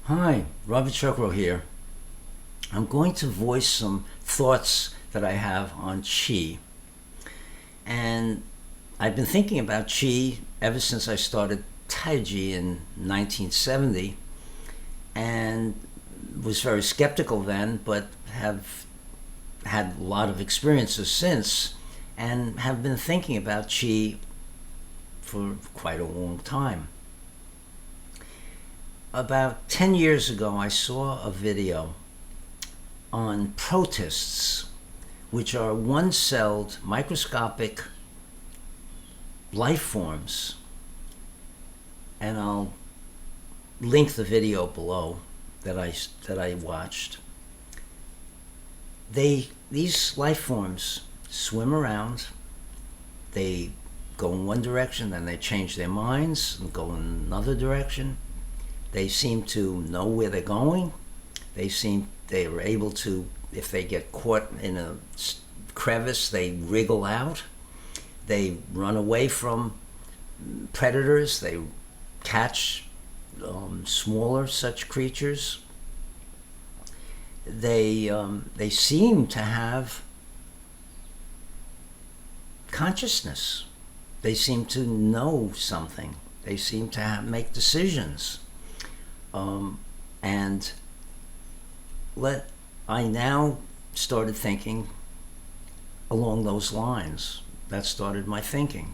Hi, Robert Chuckrow here. I'm going to voice some thoughts that I have on Qi. And I've been thinking about Qi ever since I started Tai-Chi in 1970 and was very skeptical then, but have had a lot of experiences since and have been thinking about Qi for quite a long time. About 10 years ago, I saw a video on protists, which are one-celled microscopic life forms, and I'll link the video below that I watched. These life forms swim around. They go in one direction, then they change their minds and go in another direction. They seem to know where they're going. They are able to, if they get caught in a crevice, they wriggle out. They run away from predators. They catch smaller such creatures. They seem to have consciousness. They seem to know something. They seem to make decisions. And I now started thinking along those lines. That started my thinking.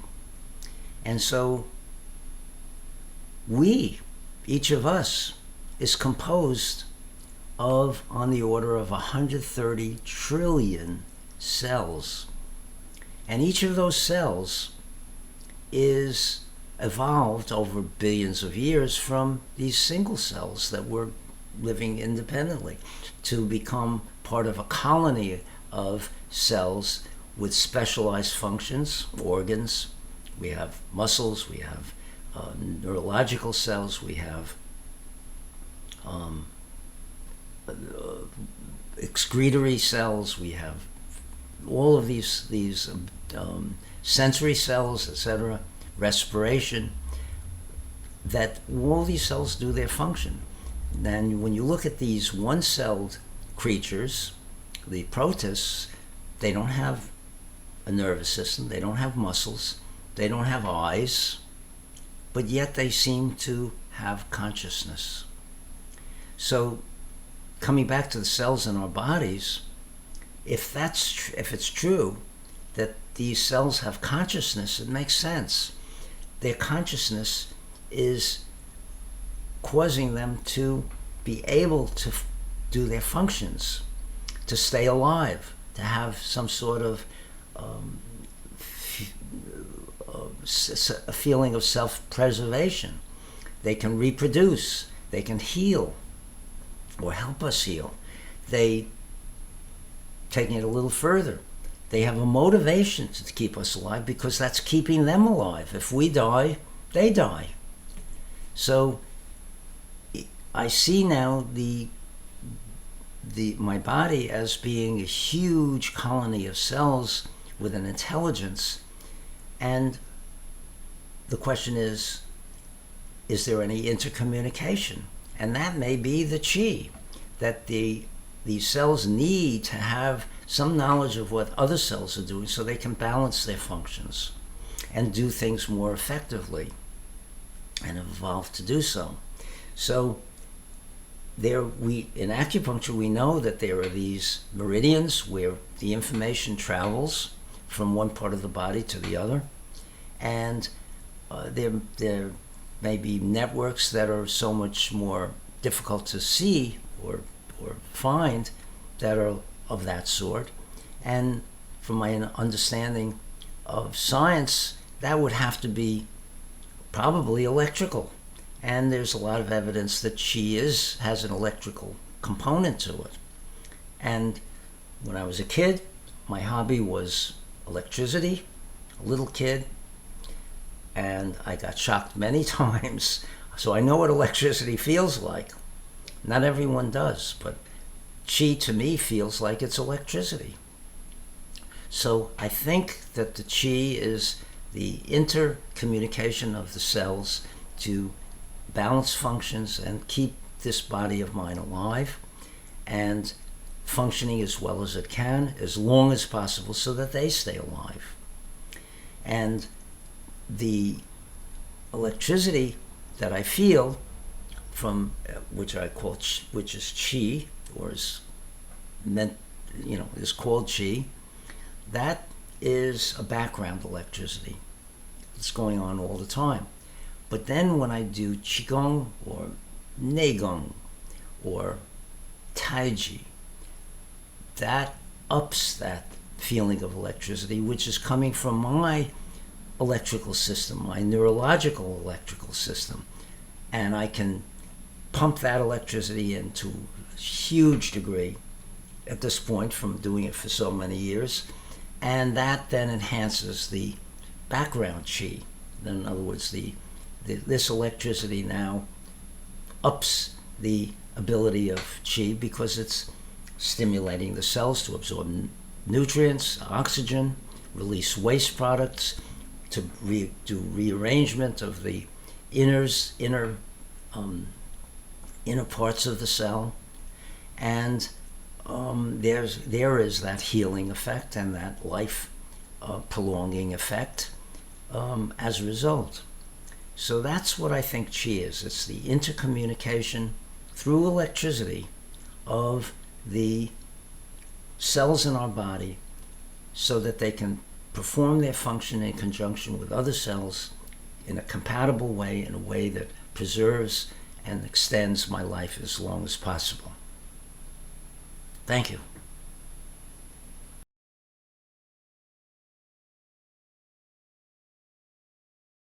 And so each of us, is composed of on the order of 130 trillion cells. And each of those cells is evolved over billions of years from these single cells that were living independently to become part of a colony of cells with specialized functions, organs. We have muscles, we have neurological cells, we have excretory cells, we have all of these sensory cells, etc., respiration, that all these cells do their function. Then when you look at these one-celled creatures, the protists, they don't have a nervous system, they don't have muscles, they don't have eyes, but yet they seem to have consciousness. So coming back to the cells in our bodies, if it's true that these cells have consciousness, it makes sense. Their consciousness is causing them to be able to do their functions, to stay alive, to have some sort of a feeling of self-preservation. They can reproduce, they can heal, or help us heal. Taking it a little further, they have a motivation to keep us alive because that's keeping them alive. If we die, they die. So I see now my body as being a huge colony of cells with an intelligence, and the question is there any intercommunication? And that may be the Qi, that these cells need to have some knowledge of what other cells are doing so they can balance their functions and do things more effectively, and have evolved to do so. So in acupuncture, we know that there are these meridians where the information travels from one part of the body to the other, and there may be networks that are so much more difficult to see or find that are of that sort. And from my understanding of science, that would have to be probably electrical. And there's a lot of evidence that Qi has an electrical component to it. And when I was a kid, my hobby was electricity, a little kid, and I got shocked many times. So I know what electricity feels like. Not everyone does, but Qi to me feels like it's electricity. So I think that the Qi is the intercommunication of the cells to balance functions and keep this body of mine alive and functioning as well as it can, as long as possible, so that they stay alive. And the electricity that I feel from, which I call, which is chi, or is meant, is called chi, that is a background electricity. It's going on all the time. But then when I do qigong or neigong or Tai-Chi, that ups that feeling of electricity, which is coming from my electrical system, my neurological electrical system. And I can pump that electricity into a huge degree at this point from doing it for so many years. And that then enhances the background chi. In other words, this electricity now ups the ability of chi because it's stimulating the cells to absorb nutrients, oxygen, release waste products, to do rearrangement of the inner parts of the cell, and there is that healing effect and that life prolonging effect as a result. So that's what I think chi is. It's the intercommunication through electricity of the cells in our body so that they can perform their function in conjunction with other cells in a compatible way, in a way that preserves and extends my life as long as possible. Thank you.